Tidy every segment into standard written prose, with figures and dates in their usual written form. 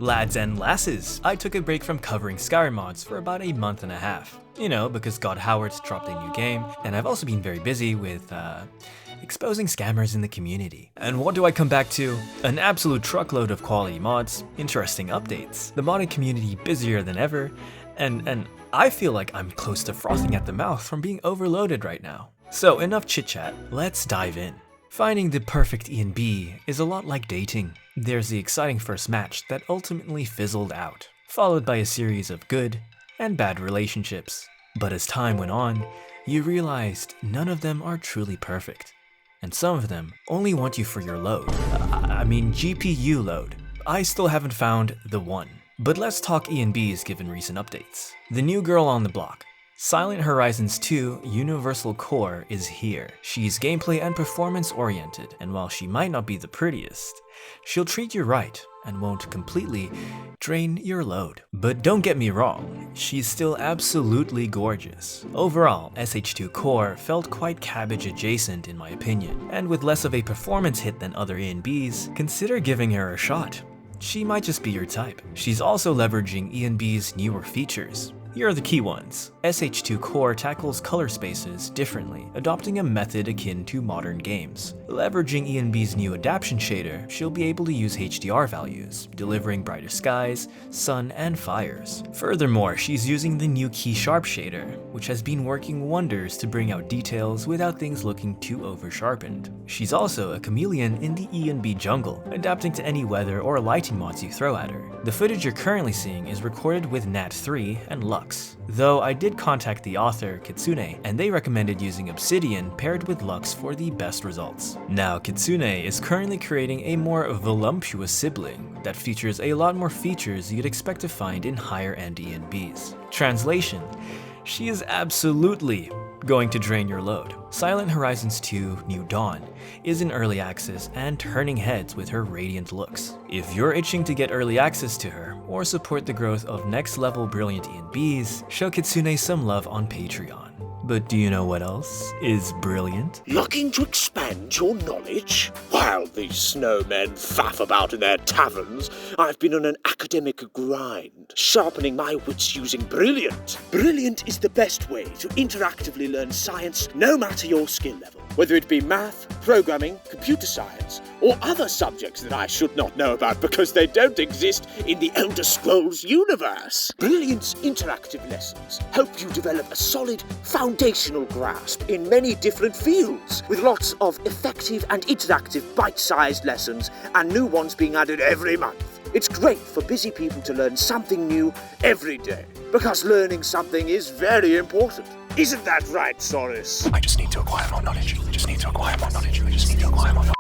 Lads and lasses, I took a break from covering Skyrim mods for about a month and a half. You know, because God Howard's dropped a new game, and I've also been very busy with, exposing scammers in the community. And what do I come back to? An absolute truckload of quality mods, interesting updates, the modding community busier than ever, and I feel like I'm close to frothing at the mouth from being overloaded right now. So enough chit chat, let's dive in. Finding the perfect E&B is a lot like dating. There's the exciting first match that ultimately fizzled out, followed by a series of good and bad relationships. But as time went on, you realized none of them are truly perfect. And some of them only want you for your load. I mean GPU load. I still haven't found the one. But let's talk E&Bs given recent updates. The new girl on the block. Silent Horizons 2 Universal Core is here. She's gameplay and performance oriented, and while she might not be the prettiest, she'll treat you right and won't completely drain your load. But don't get me wrong, she's still absolutely gorgeous. Overall, SH2 Core felt quite cabbage adjacent in my opinion, and with less of a performance hit than other E&Bs, consider giving her a shot. She might just be your type. She's also leveraging E&B's newer features. Here are the key ones. SH2 Core tackles color spaces differently, adopting a method akin to modern games. Leveraging E&B's new adaption shader, she'll be able to use HDR values, delivering brighter skies, sun, and fires. Furthermore, she's using the new Key Sharp shader, which has been working wonders to bring out details without things looking too over-sharpened. She's also a chameleon in the E&B jungle, adapting to any weather or lighting mods you throw at her. The footage you're currently seeing is recorded with Nat 3 and Lux, though I did contact the author, Kitsune, and they recommended using Obsidian paired with Lux for the best results. Now, Kitsune is currently creating a more voluptuous sibling that features a lot more features you'd expect to find in higher-end E&Bs. Translation: she is absolutely going to drain your load. Silent Horizons 2 New Dawn is in early access and turning heads with her radiant looks. If you're itching to get early access to her, or support the growth of next level brilliant E&Bs, show Kitsune some love on Patreon. But do you know what else is brilliant? Looking to expand your knowledge? While these snowmen faff about in their taverns, I've been on an academic grind, sharpening my wits using Brilliant. Brilliant is the best way to interactively learn science, no matter your skill level. Whether it be math, programming, computer science, or other subjects that I should not know about because they don't exist in the Elder Scrolls universe. Brilliant's interactive lessons help you develop a solid foundational grasp in many different fields, with lots of effective and interactive bite-sized lessons and new ones being added every month. It's great for busy people to learn something new every day, because learning something is very important. Isn't that right, Soris? I just need to acquire more knowledge. I just need to acquire more knowledge. I just need to acquire more knowledge.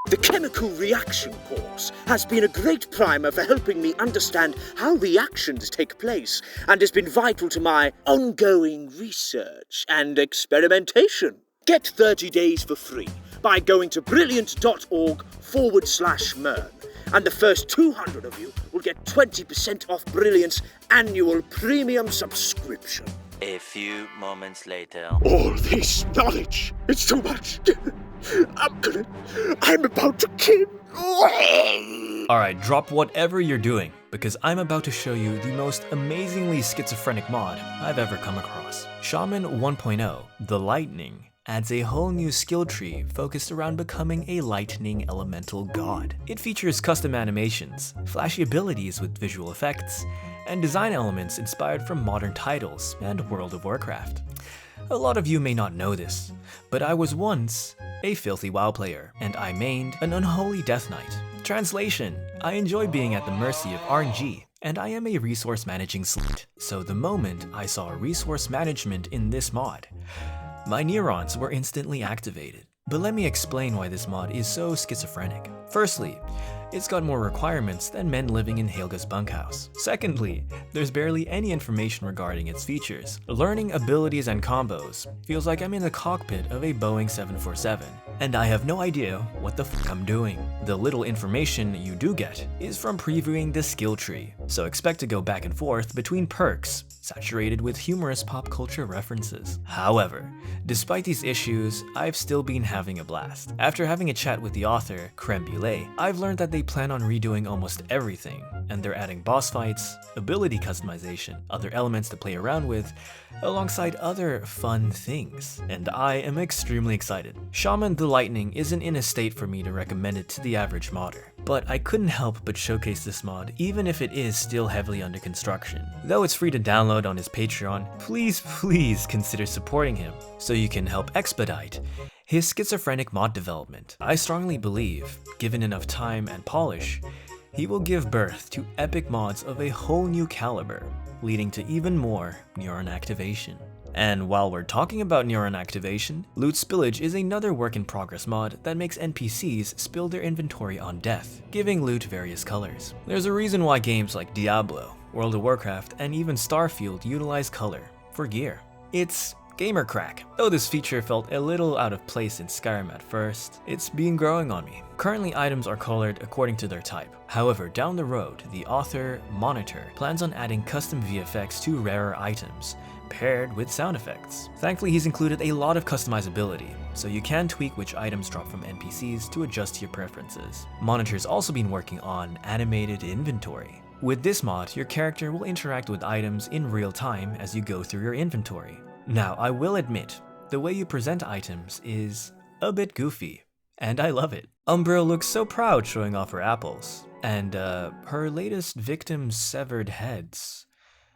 The chemical reaction course has been a great primer for helping me understand how reactions take place and has been vital to my ongoing research and experimentation. Get 30 days for free by going to brilliant.org/Mern, and the first 200 of you will get 20% off Brilliant's annual premium subscription. A few moments later. All this knowledge, it's too much. I'm about to kill. Alright, drop whatever you're doing, because I'm about to show you the most amazingly schizophrenic mod I've ever come across. Shaman 1.0, The Lightning, adds a whole new skill tree focused around becoming a lightning elemental god. It features custom animations, flashy abilities with visual effects, and design elements inspired from modern titles and World of Warcraft. A lot of you may not know this, but I was once a filthy WoW player, and I mained an unholy Death Knight. Translation: I enjoy being at the mercy of RNG, and I am a resource managing slut. So the moment I saw resource management in this mod, my neurons were instantly activated. But let me explain why this mod is so schizophrenic. Firstly, it's got more requirements than men living in Helga's bunkhouse. Secondly, there's barely any information regarding its features. Learning abilities and combos feels like I'm in the cockpit of a Boeing 747. and I have no idea what the fuck I'm doing. The little information you do get is from previewing the skill tree, so expect to go back and forth between perks saturated with humorous pop culture references. However, despite these issues, I've still been having a blast. After having a chat with the author, Creme Brulee, I've learned that they plan on redoing almost everything, and they're adding boss fights, ability customization, other elements to play around with, alongside other fun things, and I am extremely excited. Shaman the Lightning isn't in a state for me to recommend it to the average modder, but I couldn't help but showcase this mod even if it is still heavily under construction. Though it's free to download on his Patreon, please consider supporting him so you can help expedite his schizophrenic mod development. I strongly believe, given enough time and polish, he will give birth to epic mods of a whole new caliber, leading to even more neuron activation. And while we're talking about neuron activation, Loot Spillage is another work in progress mod that makes NPCs spill their inventory on death, giving loot various colors. There's a reason why games like Diablo, World of Warcraft, and even Starfield utilize color for gear. It's gamer crack. Though this feature felt a little out of place in Skyrim at first, it's been growing on me. Currently, items are colored according to their type. However, down the road, the author, Monitor, plans on adding custom VFX to rarer items, paired with sound effects. Thankfully, he's included a lot of customizability, so you can tweak which items drop from NPCs to adjust to your preferences. Monitor's also been working on animated inventory. With this mod, your character will interact with items in real time as you go through your inventory. Now, I will admit, the way you present items is a bit goofy, and I love it. Umbreon looks so proud showing off her apples, and her latest victim's severed heads.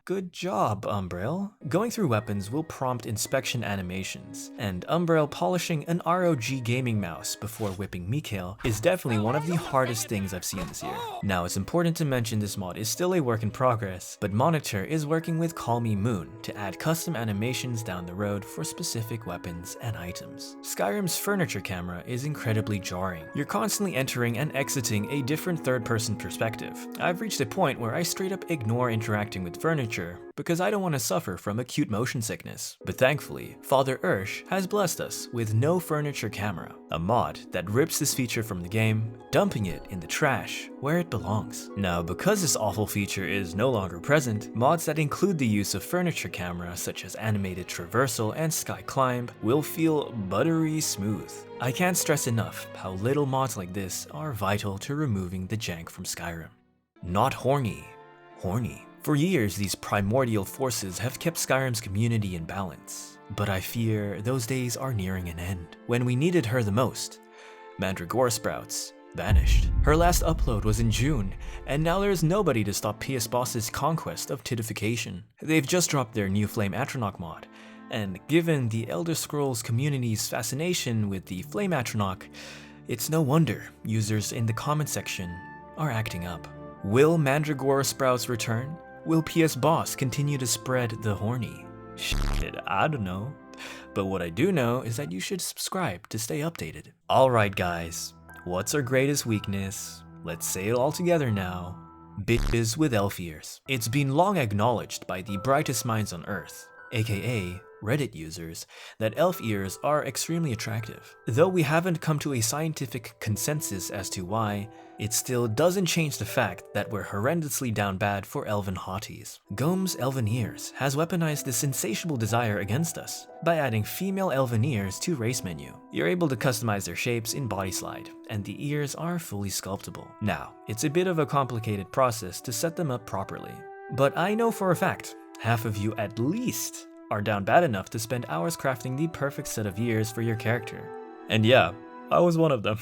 Good job, Umbreon. Going through weapons will prompt inspection animations, and Umbreon polishing an ROG gaming mouse before whipping Mikhail is definitely one of the hardest things I've seen this year. Now, it's important to mention this mod is still a work in progress, but Monitor is working with Call Me Moon to add custom animations down the road for specific weapons and items. Skyrim's furniture camera is incredibly jarring. You're constantly entering and exiting a different third-person perspective. I've reached a point where I straight up ignore interacting with furniture because I don't want to suffer from acute motion sickness. But thankfully, Father Ursh has blessed us with no furniture camera, a mod that rips this feature from the game, dumping it in the trash where it belongs. Now, because this awful feature is no longer present, mods that include the use of furniture camera such as animated traversal and sky climb will feel buttery smooth. I can't stress enough how little mods like this are vital to removing the jank from Skyrim. Not horny, horny. For years, these primordial forces have kept Skyrim's community in balance, but I fear those days are nearing an end. When we needed her the most, Mandragora Sprouts vanished. Her last upload was in June, and now there's nobody to stop PS Boss's conquest of titification. They've just dropped their new Flame Atronach mod, and given the Elder Scrolls community's fascination with the Flame Atronach, it's no wonder users in the comment section are acting up. Will Mandragora Sprouts return? Will PS Boss continue to spread the horny? Shit, I don't know. But what I do know is that you should subscribe to stay updated. Alright guys, what's our greatest weakness? Let's say it all together now. Bitches with elf ears. It's been long acknowledged by the brightest minds on Earth, aka Reddit users, that elf ears are extremely attractive. Though we haven't come to a scientific consensus as to why, it still doesn't change the fact that we're horrendously down bad for elven hotties. Gome's Elven Ears has weaponized this insatiable desire against us by adding female elven ears to race menu. You're able to customize their shapes in Body Slide, and the ears are fully sculptable. Now, it's a bit of a complicated process to set them up properly, but I know for a fact, half of you at least are down bad enough to spend hours crafting the perfect set of ears for your character. And yeah, I was one of them.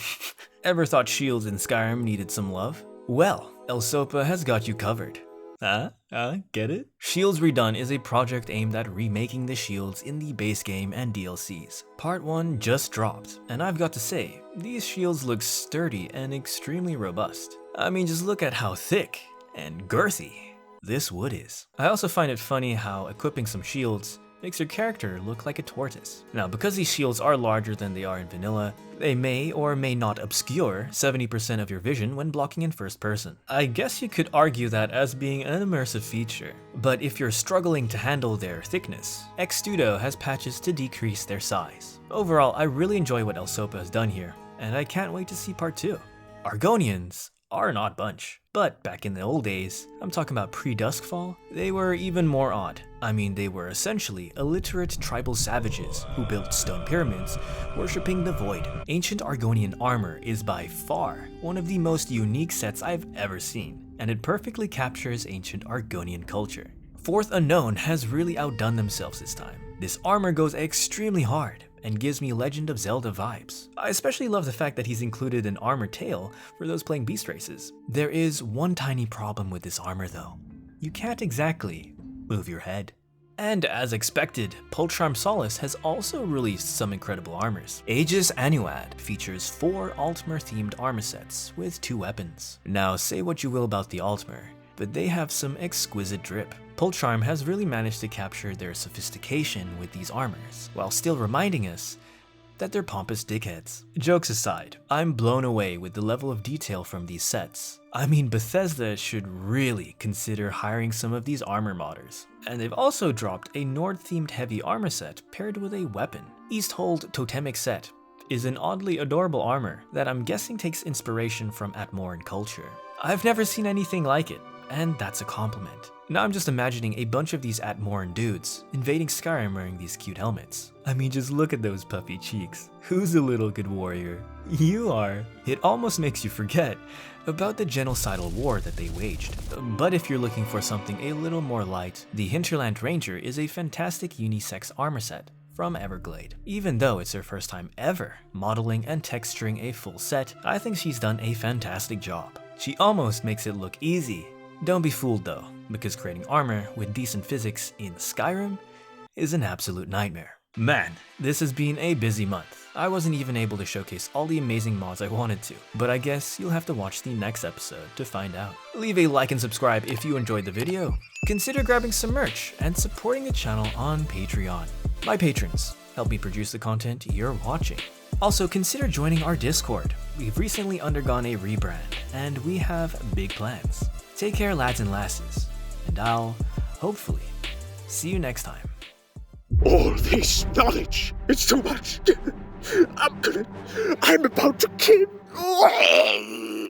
Ever thought shields in Skyrim needed some love? Well, Elsopa has got you covered. Get it? Shields Redone is a project aimed at remaking the shields in the base game and DLCs. Part 1 just dropped, and I've got to say, these shields look sturdy and extremely robust. I mean, just look at how thick and girthy this wood is. I also find it funny how equipping some shields makes your character look like a tortoise. Now, because these shields are larger than they are in vanilla, they may or may not obscure 70% of your vision when blocking in first person. I guess you could argue that as being an immersive feature, but if you're struggling to handle their thickness, Xstudio has patches to decrease their size. Overall, I really enjoy what El Sopa has done here, and I can't wait to see part 2. Argonians are an odd bunch, but back in the old days, I'm talking about pre-Duskfall, they were even more odd. I mean, they were essentially illiterate tribal savages who built stone pyramids, worshipping the void. Ancient Argonian armor is by far one of the most unique sets I've ever seen, and it perfectly captures ancient Argonian culture. Fourth Unknown has really outdone themselves this time. This armor goes extremely hard and gives me Legend of Zelda vibes. I especially love the fact that he's included an armor tail for those playing beast races. There is one tiny problem with this armor though. You can't exactly move your head. And as expected, Pultram Solace has also released some incredible armors. Aegis Anuad features 4 Altmer themed armor sets with 2 weapons. Now say what you will about the Altmer, but they have some exquisite drip. Pultram has really managed to capture their sophistication with these armors, while still reminding us that they're pompous dickheads. Jokes aside, I'm blown away with the level of detail from these sets. I mean, Bethesda should really consider hiring some of these armor modders. And they've also dropped a Nord-themed heavy armor set paired with a weapon. Easthold Totemic Set is an oddly adorable armor that I'm guessing takes inspiration from Atmoran culture. I've never seen anything like it, and that's a compliment. Now I'm just imagining a bunch of these Atmoran dudes invading Skyrim wearing these cute helmets. I mean, just look at those puffy cheeks. Who's a little good warrior? You are. It almost makes you forget about the genocidal war that they waged. But if you're looking for something a little more light, the Hinterland Ranger is a fantastic unisex armor set from Everglade. Even though it's her first time ever modeling and texturing a full set, I think she's done a fantastic job. She almost makes it look easy. Don't be fooled though, because creating armor with decent physics in Skyrim is an absolute nightmare. Man, this has been a busy month. I wasn't even able to showcase all the amazing mods I wanted to, but I guess you'll have to watch the next episode to find out. Leave a like and subscribe if you enjoyed the video. Consider grabbing some merch and supporting the channel on Patreon. My patrons help me produce the content you're watching. Also, consider joining our Discord. We've recently undergone a rebrand, and we have big plans. Take care, lads and lasses, and I'll, hopefully, see you next time. All this knowledge, it's too much. I'm about to kill.